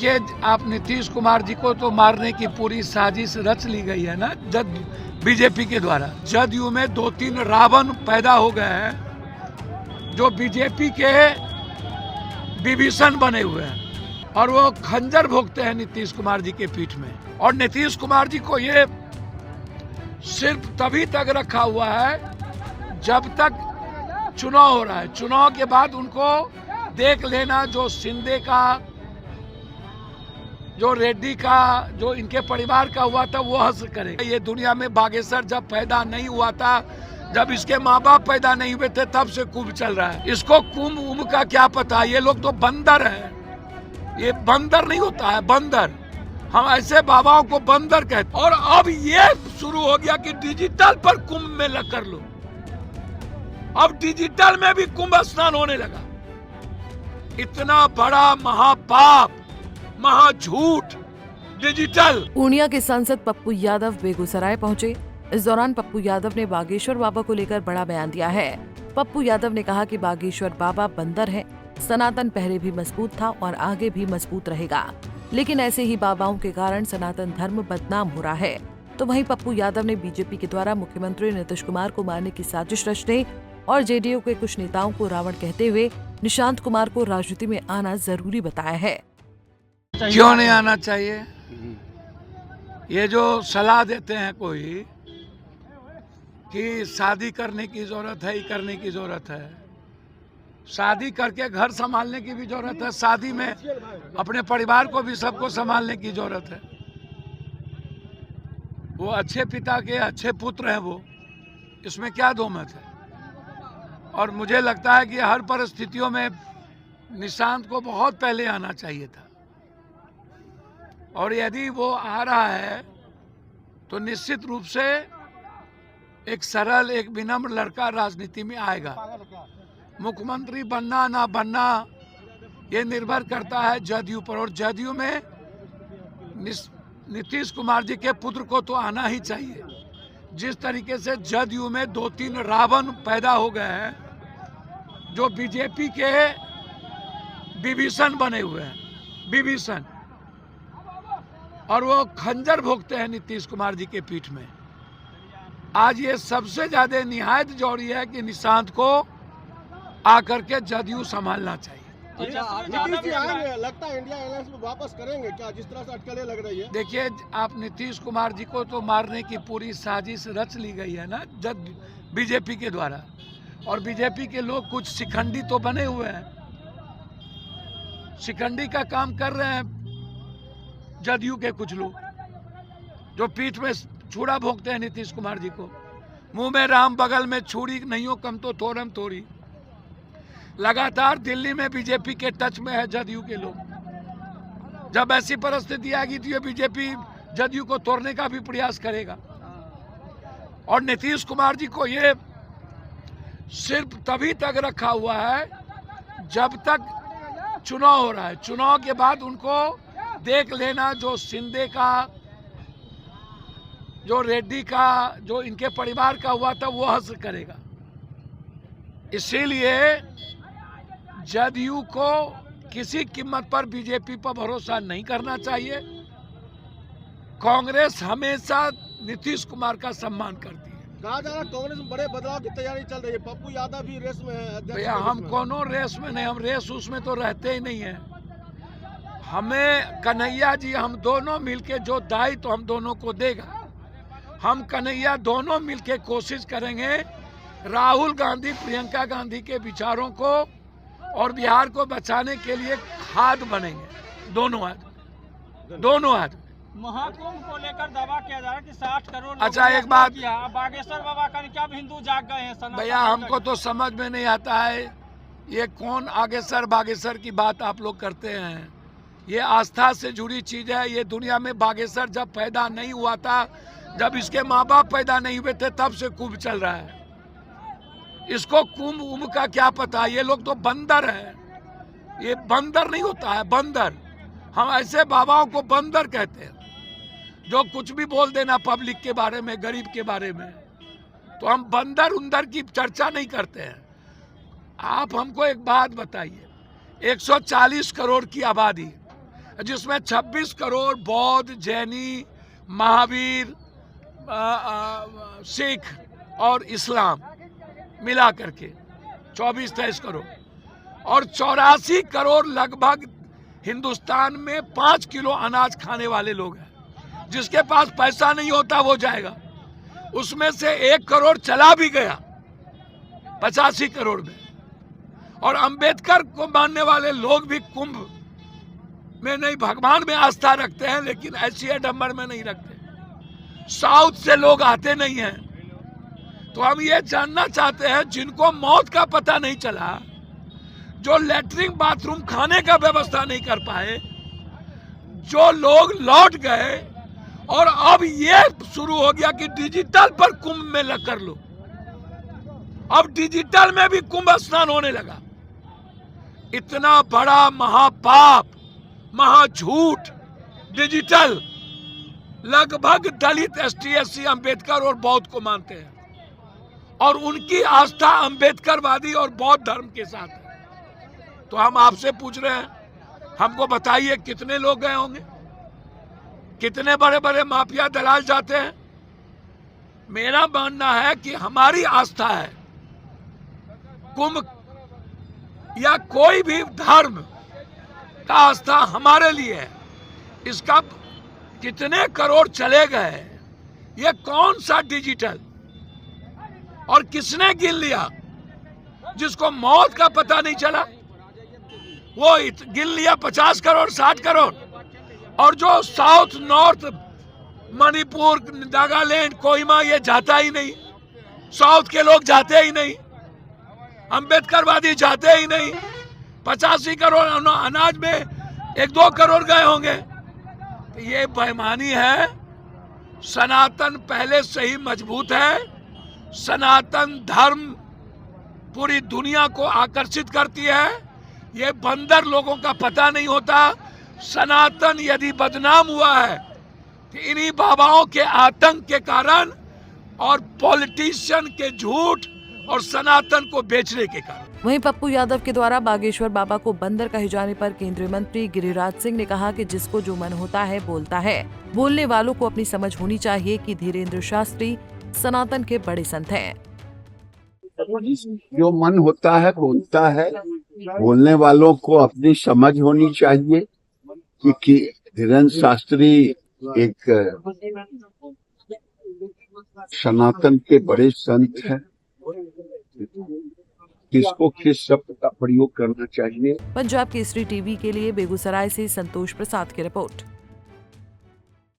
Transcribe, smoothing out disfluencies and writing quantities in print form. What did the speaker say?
कि आप नीतीश कुमार जी को तो मारने की पूरी साजिश रच ली गई है ना, बीजेपी के द्वारा। जदयू में 2-3 रावण पैदा हो गए हैं जो बीजेपी के विभीषण बने हुए हैं और वो खंजर भोगते हैं नीतीश कुमार जी के पीठ में। और नीतीश कुमार जी को ये सिर्फ तभी तक रखा हुआ है जब तक चुनाव हो रहा है। चुनाव के बाद उनको देख लेना, जो शिंदे का, जो रेड्डी का, जो इनके परिवार का हुआ था वो हश्र करेगा। ये दुनिया में बागेश्वर जब पैदा नहीं हुआ था, जब इसके माँ बाप पैदा नहीं हुए थे, तब से कुंभ चल रहा है। इसको कुंभ उम्भ का क्या पता, ये लोग तो बंदर हैं। ये बंदर नहीं होता है, बंदर। हम ऐसे बाबाओं को बंदर कहते। और अब ये शुरू हो गया कि डिजिटल पर कुंभ मेला कर लो। अब डिजिटल में भी कुंभ स्नान होने लगा। इतना बड़ा महापाप, महाझूठ डिजिटल। पूर्णिया के सांसद पप्पू यादव बेगूसराय पहुंचे। इस दौरान पप्पू यादव ने बागेश्वर बाबा को लेकर बड़ा बयान दिया है। पप्पू यादव ने कहा कि बागेश्वर बाबा बंदर है। सनातन पहले भी मजबूत था और आगे भी मजबूत रहेगा, लेकिन ऐसे ही बाबाओं के कारण सनातन धर्म बदनाम हो रहा है। तो वहीं पप्पू यादव ने बीजेपी के द्वारा मुख्यमंत्री नीतीश कुमार को मारने की साजिश रचने और जेडीयू के कुछ नेताओं को रावण कहते हुए निशांत कुमार को राजनीति में आना जरूरी बताया है। क्यों नहीं आना चाहिए? ये जो सलाह देते हैं कोई कि शादी करने की जरूरत है, ही करने की जरूरत है, शादी करके घर संभालने की भी जरूरत है, शादी में अपने परिवार को भी सबको संभालने की जरूरत है। वो अच्छे पिता के अच्छे पुत्र हैं, वो इसमें क्या दो मत है। और मुझे लगता है कि हर परिस्थितियों में निशांत को बहुत पहले आना चाहिए था। और यदि वो आ रहा है तो निश्चित रूप से एक सरल, एक विनम्र लड़का राजनीति में आएगा। मुख्यमंत्री बनना ना बनना ये निर्भर करता है जदयू पर। और जदयू में नीतीश कुमार जी के पुत्र को तो आना ही चाहिए। जिस तरीके से जदयू में 2-3 रावण पैदा हो गए हैं जो बीजेपी के विभीषण बने हुए हैं, विभीषण, और वो खंजर भोगते हैं नीतीश कुमार जी के पीठ में। आज ये सबसे ज्यादा निहायत जरूरी है कि निशांत को आकर के जदयू संभालना चाहिए। नीतीश जी आएंगे, लगता है इंडिया अलायंस में वापस करेंगे क्या, जिस तरह से अटकलें लग रही है? देखिए, आप नीतीश कुमार जी को तो मारने की पूरी साजिश रच ली गई है ना, बीजेपी के द्वारा। और बीजेपी के लोग कुछ शिखंडी तो बने हुए हैं, शिखंडी का काम कर रहे हैं जदयू के कुछ लोग, जो पीठ में छुरा भोंकते हैं नीतीश कुमार जी को। मुंह में राम, बगल में छुरी, नहीं हो कम तो थोरम थोड़ी। लगातार दिल्ली में बीजेपी के टच में है जदयू के लोग। जब ऐसी परिस्थिति आएगी तो ये बीजेपी जदयू को तोड़ने का भी प्रयास करेगा। और नीतीश कुमार जी को ये सिर्फ तभी तक रखा हुआ है जब तक चुनाव हो रहा है। चुनाव के बाद उनको देख लेना, जो शिंदे का, जो रेड्डी का, जो इनके परिवार का हुआ था वो हश्र करेगा। इसीलिए जदयू को किसी कीमत पर बीजेपी पर भरोसा नहीं करना चाहिए। कांग्रेस हमेशा नीतीश कुमार का सम्मान करती है। कहा जा रहा है कांग्रेस में बड़े बदलाव की तैयारी चल रही है, पप्पू यादव भी रेस में है। भैया, हम कोनो रेस में नहीं, हम रेस उसमें तो रहते ही नहीं है। हमें कन्हैया जी, हम दोनों मिलके जो दायित्व हम दोनों को देगा, हम कन्हैया दोनों मिलके कोशिश करेंगे राहुल गांधी, प्रियंका गांधी के विचारों को और बिहार को बचाने के लिए खाद बनेंगे दोनों आदमी। महाकुंभ को लेकर दावा किया जा रहा है कि 60 करोड़। अच्छा, एक बात, बागेश्वर बाबा का क्या हिंदू जाग गए हैं? भैया, हमको तो समझ में नहीं आता है ये कौन आगेसर बागेश्वर की बात आप लोग करते हैं। ये आस्था से जुड़ी चीज है। ये दुनिया में बागेश्वर जब पैदा नहीं हुआ था, जब इसके माँ बाप पैदा नहीं हुए थे, तब से कुंभ चल रहा है। इसको कुंभ उम्भ का क्या पता, ये लोग तो बंदर हैं। ये बंदर नहीं होता है, बंदर। हम ऐसे बाबाओं को बंदर कहते हैं जो कुछ भी बोल देना पब्लिक के बारे में, गरीब के बारे में। तो हम बंदर उंदर की चर्चा नहीं करते हैं। आप हमको एक बात बताइए, 140 करोड़ की आबादी, जिसमें 26 करोड़ बौद्ध, जैनी, महावीर, सिख और इस्लाम मिला करके 24-23 करोड़, और 84 करोड़ लगभग हिंदुस्तान में 5 किलो अनाज खाने वाले लोग हैं। जिसके पास पैसा नहीं होता वो जाएगा। उसमें से 1 करोड़ चला भी गया 85 करोड़ में। और अंबेडकर को मानने वाले लोग भी कुंभ में नहीं, भगवान में आस्था रखते हैं, लेकिन ऐसी आडंबर में नहीं रखते। साउथ से लोग आते नहीं हैं। तो हम ये जानना चाहते हैं, जिनको मौत का पता नहीं चला, जो लैट्रिन बाथरूम खाने का व्यवस्था नहीं कर पाए, जो लोग लौट गए, और अब ये शुरू हो गया कि डिजिटल पर कुंभ में कर लो। अब डिजिटल में भी कुंभ स्नान होने लगा। इतना बड़ा महापाप, महाझूठ डिजिटल, लगभग दलित, एसटी, एससी, अंबेडकर और बौद्ध को मानते हैं, और उनकी आस्था अंबेडकरवादी और बौद्ध धर्म के साथ है। तो हम आपसे पूछ रहे हैं, हमको बताइए कितने लोग गए होंगे, कितने बड़े बड़े माफिया दलाल जाते हैं। मेरा मानना है कि हमारी आस्था है, कुंभ या कोई भी धर्म का आस्था हमारे लिए है। इसका कितने करोड़ चले गए, ये कौन सा डिजिटल, और किसने गिन लिया? जिसको मौत का पता नहीं चला वो गिन लिया 50 करोड़, 60 करोड़, और जो साउथ, नॉर्थ, मणिपुर, नागालैंड, कोहिमा, ये जाता ही नहीं। साउथ के लोग जाते ही नहीं, अंबेडकरवादी जाते ही नहीं। 85 करोड़ अनाज में 1-2 करोड़ गए होंगे। तो ये बेईमानी है। सनातन पहले से ही मजबूत है। सनातन धर्म पूरी दुनिया को आकर्षित करती है। ये बंदर लोगों का पता नहीं होता। सनातन यदि बदनाम हुआ है तो इन्हीं बाबाओं के आतंक के कारण और पॉलिटिशियन के झूठ और सनातन को बेचने के कारण। वहीं पप्पू यादव के द्वारा बागेश्वर बाबा को बंदर कहे जाने पर केंद्रीय मंत्री गिरिराज सिंह ने कहा कि जिसको जो मन होता है बोलता है। बोलने वालों को अपनी समझ होनी चाहिए कि धीरेन्द्र शास्त्री सनातन के बड़े संत हैं। जो मन होता है बोलता है। बोलने वालों को अपनी समझ होनी चाहिए कि धीरेन्द्र शास्त्री एक सनातन के बड़े संत हैं। किसको किस शब्द का प्रयोग करना चाहिए। पंजाब केसरी टीवी के लिए बेगूसराय से संतोष प्रसाद की रिपोर्ट।